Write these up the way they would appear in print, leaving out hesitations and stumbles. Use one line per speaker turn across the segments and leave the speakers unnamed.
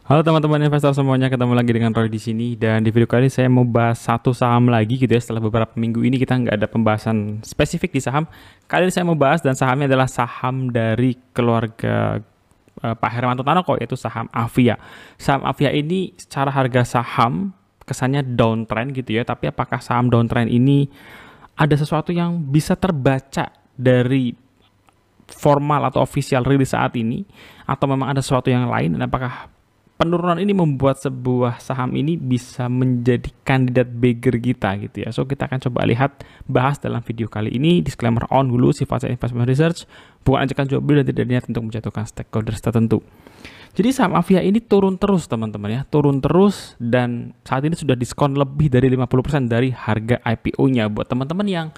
Halo teman-teman investor semuanya, ketemu lagi dengan Roy di sini dan di video kali ini saya mau bahas satu saham lagi gitu ya. Setelah beberapa minggu ini kita nggak ada pembahasan spesifik di saham. Kali ini saya mau bahas dan sahamnya adalah saham dari keluarga Pak Hermanto Tanoko, yaitu saham Avia. Saham Avia ini secara harga saham kesannya downtrend gitu ya, tapi apakah saham downtrend ini ada sesuatu yang bisa terbaca dari formal atau official rilis saat ini, atau memang ada sesuatu yang lain, dan apakah penurunan ini membuat sebuah saham ini bisa menjadi kandidat beggar kita gitu ya. So kita akan coba lihat, bahas dalam video kali ini. Disclaimer on dulu, sifatnya investment research, bukan ajakan jual beli dan tidak niat untuk menjatuhkan stakeholders tertentu. Jadi saham Avia ini turun terus teman-teman ya, turun terus, dan saat ini sudah diskon lebih dari 50% dari harga IPO-nya. Buat teman-teman yang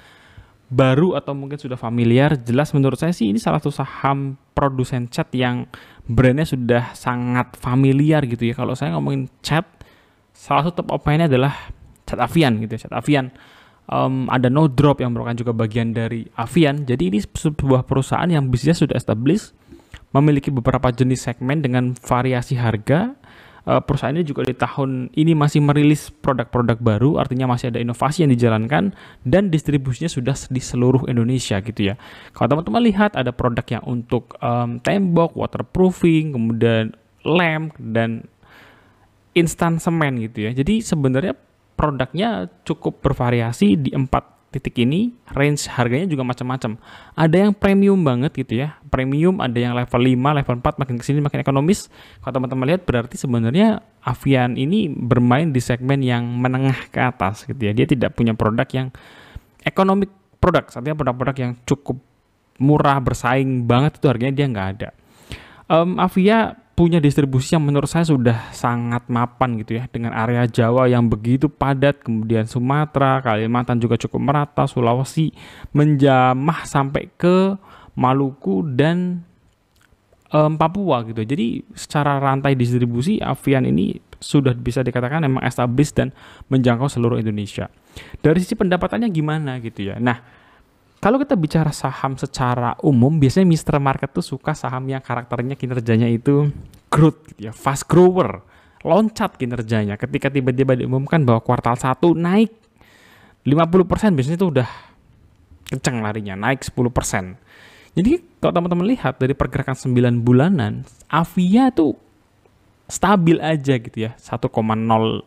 baru atau mungkin sudah familiar, jelas menurut saya sih ini salah satu saham produsen cat yang brandnya sudah sangat familiar gitu ya. Kalau saya ngomongin cat, salah satu top of mind-nya adalah cat Avian gitu ya. Cat Avian, ada No Drop yang merupakan juga bagian dari Avian. Jadi ini sebuah perusahaan yang bisnisnya sudah established, memiliki beberapa jenis segmen dengan variasi harga. Perusahaan ini juga di tahun ini masih merilis produk-produk baru, artinya masih ada inovasi yang dijalankan dan distribusinya sudah di seluruh Indonesia gitu ya. Kalau teman-teman lihat, ada produk yang untuk tembok, waterproofing, kemudian lem, dan instan semen gitu ya. Jadi sebenarnya produknya cukup bervariasi di 4 titik ini, range harganya juga macam-macam. Ada yang premium banget gitu ya, premium, ada yang level 5, level 4, makin kesini makin ekonomis. Kalau teman-teman lihat, berarti sebenarnya Avian ini bermain di segmen yang menengah ke atas gitu ya. Dia tidak punya produk yang economic produk, artinya produk-produk yang cukup murah, bersaing banget, itu harganya dia nggak ada. Avia punya distribusi yang menurut saya sudah sangat mapan gitu ya, dengan area Jawa yang begitu padat, kemudian Sumatera, Kalimantan juga cukup merata, Sulawesi menjamah sampai ke Maluku dan Papua gitu. Jadi secara rantai distribusi Avian ini sudah bisa dikatakan memang established dan menjangkau seluruh Indonesia. Dari sisi pendapatannya gimana gitu ya. Nah, kalau kita bicara saham secara umum, biasanya Mr. Market tuh suka saham yang karakternya kinerjanya itu growth gitu ya, fast grower, loncat kinerjanya. Ketika tiba-tiba diumumkan bahwa kuartal 1 naik 50%, biasanya itu udah kenceng larinya, naik 10%. Jadi kalau teman-teman lihat dari pergerakan 9 bulanan, Avia tuh stabil aja gitu ya, 1,059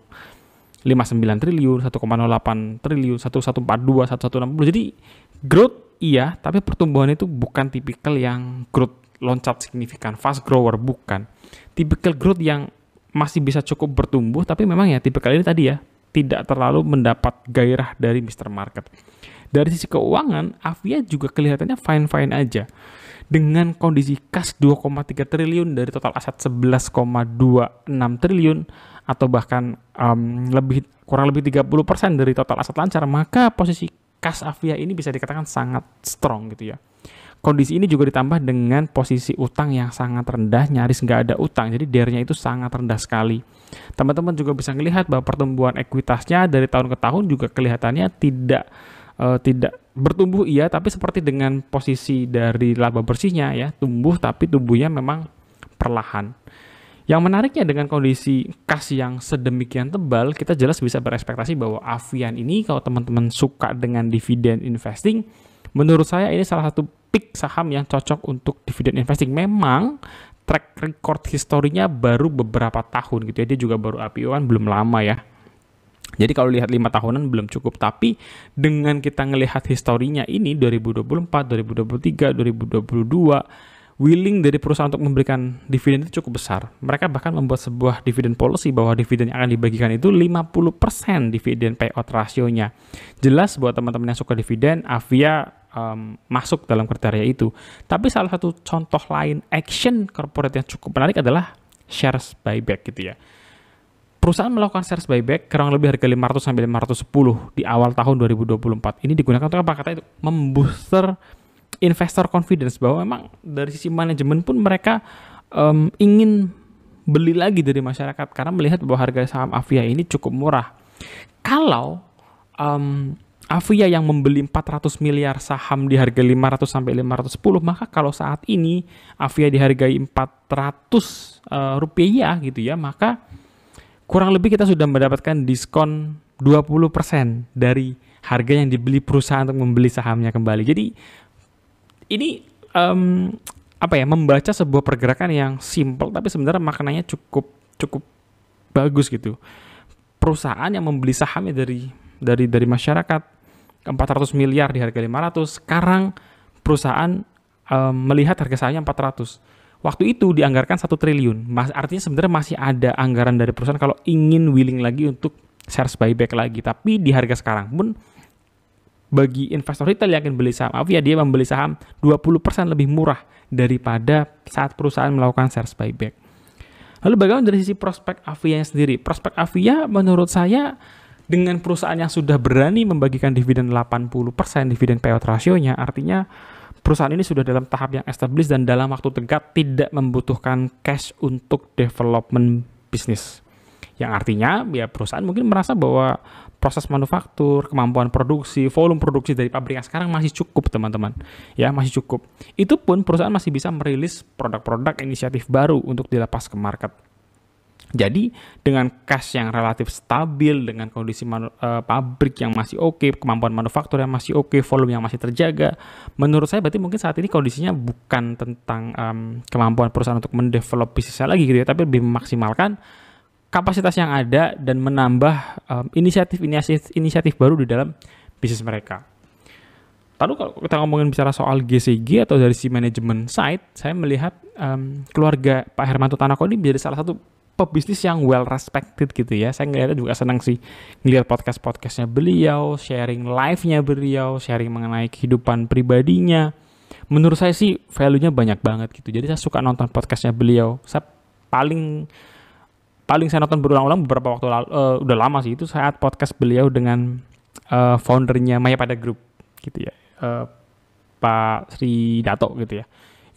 triliun, 1,08 triliun, 1142, 1160. Jadi growth iya, tapi pertumbuhan itu bukan tipikal yang growth loncat signifikan, fast grower, bukan. Tipikal growth yang masih bisa cukup bertumbuh, tapi memang ya tipikal ini tadi ya, tidak terlalu mendapat gairah dari Mr. Market. Dari sisi keuangan, Avia juga kelihatannya fine-fine aja. Dengan kondisi kas 2,3 triliun dari total aset 11,26 triliun, atau bahkan kurang lebih 30% dari total aset lancar, maka posisi kas Avia ini bisa dikatakan sangat strong gitu ya. Kondisi ini juga ditambah dengan posisi utang yang sangat rendah, nyaris nggak ada utang, jadi DER-nya itu sangat rendah sekali. Teman-teman juga bisa melihat bahwa pertumbuhan ekuitasnya dari tahun ke tahun juga kelihatannya tidak bertumbuh iya, tapi seperti dengan posisi dari laba bersihnya ya, tumbuh tapi tumbuhnya memang perlahan. Yang menariknya, dengan kondisi kas yang sedemikian tebal, kita jelas bisa berekspektasi bahwa Avian ini, kalau teman-teman suka dengan dividen investing, menurut saya ini salah satu pick saham yang cocok untuk dividen investing. Memang track record historinya baru beberapa tahun gitu ya, dia juga baru IPO kan belum lama ya. Jadi kalau lihat 5 tahunan belum cukup, tapi dengan kita ngelihat historinya ini 2024, 2023, 2022, willing dari perusahaan untuk memberikan dividen itu cukup besar. Mereka bahkan membuat sebuah dividen policy bahwa dividen yang akan dibagikan itu 50% dividen payout rasionya. Jelas buat teman-teman yang suka dividen, Avia masuk dalam kriteria itu. Tapi salah satu contoh lain action corporate yang cukup menarik adalah shares buyback gitu ya. Perusahaan melakukan shares buyback kurang lebih harga 500 sampai 510 di awal tahun 2024. Ini digunakan untuk apa? Katanya itu membooster investor confidence, bahwa memang dari sisi manajemen pun mereka ingin beli lagi dari masyarakat karena melihat bahwa harga saham Avia ini cukup murah. Kalau Avia yang membeli 400 miliar saham di harga 500 sampai 510, maka kalau saat ini Avia dihargai 400 rupiah gitu ya, maka kurang lebih kita sudah mendapatkan diskon 20% dari harga yang dibeli perusahaan untuk membeli sahamnya kembali. Jadi ini membaca sebuah pergerakan yang simple tapi sebenarnya maknanya cukup bagus gitu. Perusahaan yang membeli sahamnya dari masyarakat 400 miliar di harga 500, sekarang perusahaan melihat harga sahamnya 400. Waktu itu dianggarkan 1 triliun. Artinya sebenarnya masih ada anggaran dari perusahaan kalau ingin willing lagi untuk shares buyback lagi. Tapi di harga sekarang pun bagi investor retail yang akan beli saham Avia, dia membeli saham 20% lebih murah daripada saat perusahaan melakukan shares buyback. Lalu bagaimana dari sisi prospek Avia sendiri? Prospek Avia menurut saya dengan perusahaan yang sudah berani membagikan dividen 80% dividen payout rasionya, artinya perusahaan ini sudah dalam tahap yang established dan dalam waktu dekat tidak membutuhkan cash untuk development bisnis. Yang artinya ya perusahaan mungkin merasa bahwa proses manufaktur, kemampuan produksi, volume produksi dari pabrik yang sekarang masih cukup teman-teman. Ya, masih cukup. Itu pun perusahaan masih bisa merilis produk-produk inisiatif baru untuk dilepas ke market. Jadi dengan cash yang relatif stabil, dengan kondisi pabrik yang masih oke, kemampuan manufaktur yang masih oke, volume yang masih terjaga, menurut saya berarti mungkin saat ini kondisinya bukan tentang kemampuan perusahaan untuk mendevelop bisnisnya lagi gitu ya, tapi lebih memaksimalkan kapasitas yang ada dan menambah inisiatif baru di dalam bisnis mereka. Lalu kalau kita ngomongin bicara soal GCG atau dari si manajemen side, saya melihat keluarga Pak Hermanto Tanoko ini menjadi salah satu pebisnis yang well respected gitu ya. Saya ngeliatnya juga senang sih ngeliat podcastnya beliau, sharing live-nya beliau, sharing mengenai kehidupan pribadinya. Menurut saya sih value-nya banyak banget gitu. Jadi saya suka nonton podcastnya beliau. Saya paling saya nonton berulang-ulang beberapa waktu lalu, udah lama sih, itu saat podcast beliau dengan foundernya Mayapada Group gitu ya, Pak Sri Dato gitu ya.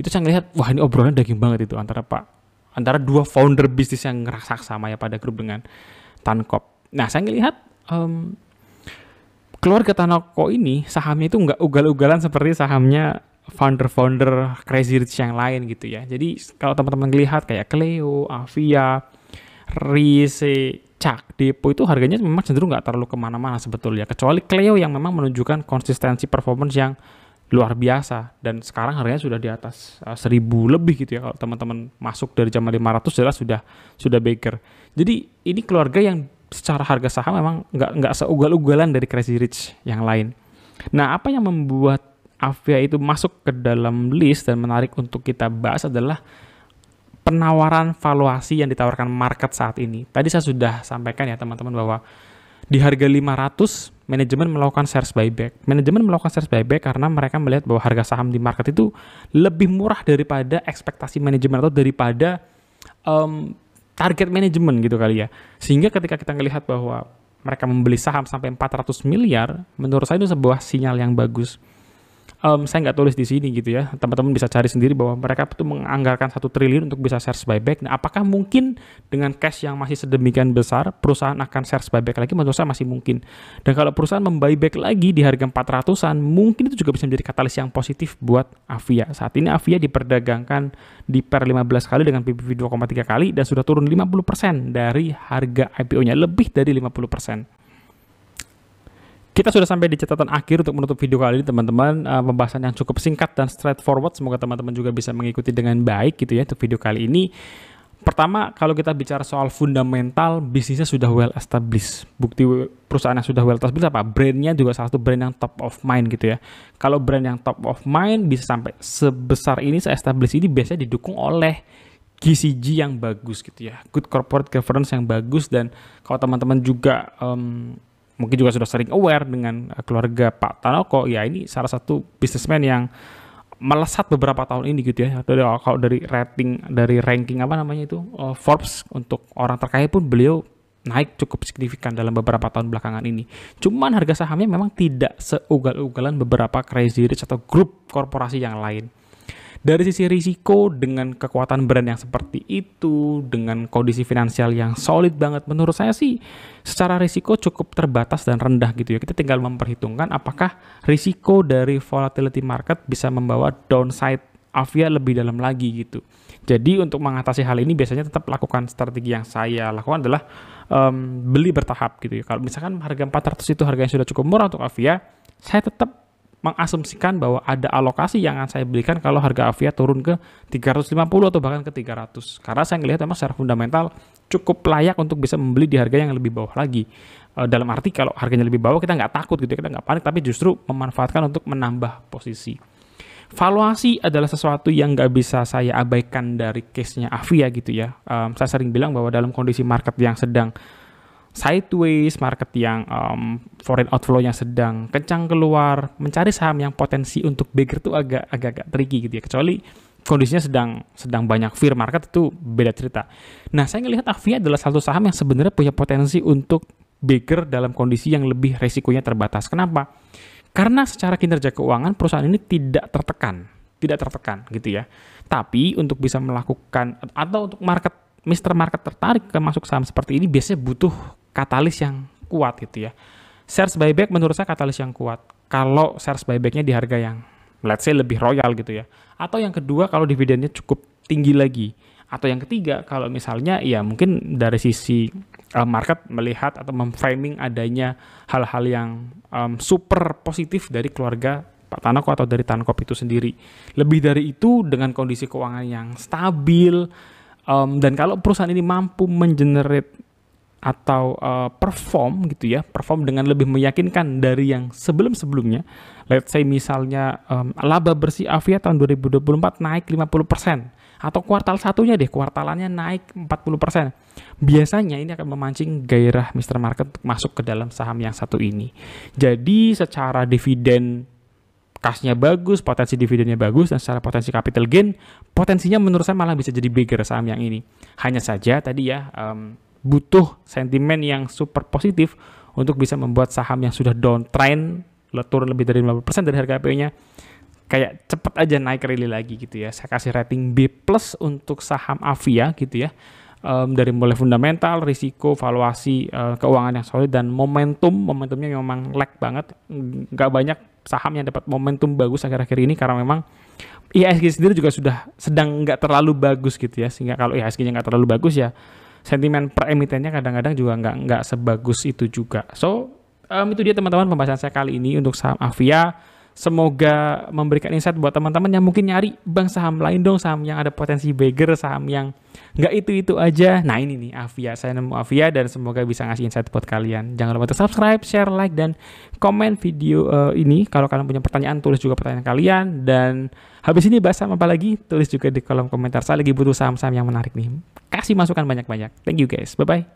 Itu saya ngelihat wah ini obrolannya daging banget itu antara dua founder bisnis yang raksasa Mayapada Group dengan Tankop. Nah, saya ngelihat keluarga Tanoko ini sahamnya itu nggak ugal-ugalan seperti sahamnya founder-founder Crazy Rich yang lain gitu ya. Jadi kalau teman-teman lihat kayak Cleo, Avia, Rise, Cak, Depo itu harganya memang cenderung nggak terlalu kemana-mana sebetulnya. Kecuali Cleo yang memang menunjukkan konsistensi performance yang luar biasa dan sekarang harganya sudah di atas 1000 lebih gitu ya. Kalau teman-teman masuk dari zaman 500 jelas sudah baker. Jadi ini keluarga yang secara harga saham memang nggak seugal-ugalan dari Crazy Rich yang lain. Nah, apa yang membuat Avia itu masuk ke dalam list dan menarik untuk kita bahas adalah penawaran valuasi yang ditawarkan market saat ini. Tadi saya sudah sampaikan ya teman-teman bahwa di harga 500 manajemen melakukan shares buyback. Manajemen melakukan shares buyback karena mereka melihat bahwa harga saham di market itu lebih murah daripada ekspektasi manajemen atau daripada target manajemen gitu kali ya. Sehingga ketika kita melihat bahwa mereka membeli saham sampai 400 miliar, menurut saya itu sebuah sinyal yang bagus. Saya nggak tulis di sini gitu ya, teman-teman bisa cari sendiri bahwa mereka itu menganggarkan 1 triliun untuk bisa shares buyback. Nah, apakah mungkin dengan cash yang masih sedemikian besar perusahaan akan shares buyback lagi? Menurut saya masih mungkin. Dan kalau perusahaan membuyback lagi di harga 400-an, mungkin itu juga bisa menjadi katalis yang positif buat Avia. Saat ini Avia diperdagangkan di per 15 kali dengan PBV 2,3 kali dan sudah turun 50% dari harga IPO-nya, lebih dari 50%. Kita sudah sampai di catatan akhir untuk menutup video kali ini teman-teman. Pembahasan yang cukup singkat dan straightforward. Semoga teman-teman juga bisa mengikuti dengan baik gitu ya untuk video kali ini. Pertama, kalau kita bicara soal fundamental, bisnisnya sudah well established. Bukti perusahaan yang sudah well established apa? Brandnya juga salah satu brand yang top of mind gitu ya. Kalau brand yang top of mind bisa sampai sebesar ini, se-establish ini biasanya didukung oleh GCG yang bagus gitu ya. Good corporate governance yang bagus. Dan kalau teman-teman juga mungkin juga sudah sering aware dengan keluarga Pak Tanoko, ya ini salah satu businessman yang melesat beberapa tahun ini gitu ya. Kalau dari ranking apa namanya itu Forbes untuk orang terkaya pun beliau naik cukup signifikan dalam beberapa tahun belakangan ini. Cuman harga sahamnya memang tidak seugal-ugalan beberapa Crazy Rich atau grup korporasi yang lain. Dari sisi risiko, dengan kekuatan brand yang seperti itu, dengan kondisi finansial yang solid banget, menurut saya sih secara risiko cukup terbatas dan rendah gitu ya. Kita tinggal memperhitungkan apakah risiko dari volatility market bisa membawa downside Avia lebih dalam lagi gitu. Jadi untuk mengatasi hal ini biasanya tetap lakukan strategi yang saya lakukan adalah beli bertahap gitu ya. Kalau misalkan harga 400 itu harga yang sudah cukup murah untuk Avia, saya tetap mengasumsikan bahwa ada alokasi yang akan saya belikan kalau harga Avia turun ke 350 atau bahkan ke 300. Karena saya melihat memang secara fundamental cukup layak untuk bisa membeli di harga yang lebih bawah lagi. Dalam arti kalau harganya lebih bawah kita nggak takut gitu ya, kita nggak panik, tapi justru memanfaatkan untuk menambah posisi. Valuasi adalah sesuatu yang nggak bisa saya abaikan dari case-nya Avia gitu ya. Saya sering bilang bahwa dalam kondisi market yang sedang sideways, market yang foreign outflow-nya sedang kencang keluar, mencari saham yang potensi untuk beggar itu agak tricky gitu ya. Kecuali kondisinya sedang banyak fear market, itu beda cerita. Nah, saya ngelihat Avia adalah satu saham yang sebenarnya punya potensi untuk beggar dalam kondisi yang lebih resikonya terbatas. Kenapa? Karena secara kinerja keuangan perusahaan ini tidak tertekan gitu ya. Tapi untuk bisa melakukan atau untuk Mr. Market tertarik ke masuk saham seperti ini biasanya butuh katalis yang kuat gitu ya. Shares buyback menurut saya katalis yang kuat. Kalau shares buybacknya di harga yang let's say lebih royal gitu ya. Atau yang kedua kalau dividennya cukup tinggi lagi. Atau yang ketiga kalau misalnya ya mungkin dari sisi market melihat atau memframing adanya hal-hal yang super positif dari keluarga Pak Tanoko atau dari Tankop itu sendiri. Lebih dari itu dengan kondisi keuangan yang stabil, dan kalau perusahaan ini mampu mengenerate atau perform gitu ya, perform dengan lebih meyakinkan dari yang sebelum-sebelumnya. Let's say misalnya laba bersih Avia tahun 2024 naik 50%. Atau kuartal satunya deh, kuartalannya naik 40%. Biasanya ini akan memancing gairah Mr. Market untuk masuk ke dalam saham yang satu ini. Jadi secara dividen kasnya bagus, potensi dividennya bagus, dan secara potensi capital gain, potensinya menurut saya malah bisa jadi bigger saham yang ini. Hanya saja tadi ya, butuh sentimen yang super positif untuk bisa membuat saham yang sudah downtrend, turun lebih dari 50% dari harga IPO-nya, kayak cepet aja naik rally lagi gitu ya. Saya kasih rating B+ untuk saham Avia gitu ya. Dari mulai fundamental, risiko, valuasi, keuangan yang solid, dan momentumnya memang lag banget. Nggak banyak saham yang dapat momentum bagus akhir-akhir ini karena memang IHSG sendiri juga sudah sedang nggak terlalu bagus gitu ya. Sehingga kalau IHSG-nya nggak terlalu bagus ya sentimen per emitennya kadang-kadang juga nggak sebagus itu juga. So itu dia teman-teman pembahasan saya kali ini untuk saham Avia. Semoga memberikan insight buat teman-teman yang mungkin nyari bang saham lain dong, saham yang ada potensi beggar, saham yang nggak itu aja. Nah ini nih Avia, saya nemu Avia dan semoga bisa ngasih insight buat kalian. Jangan lupa untuk subscribe, share, like, dan komen video ini. Kalau kalian punya pertanyaan, tulis juga pertanyaan kalian. Dan habis ini bahas saham apa lagi, tulis juga di kolom komentar. Saya lagi butuh saham-saham yang menarik nih. Kasih masukan banyak-banyak. Thank you guys, bye-bye.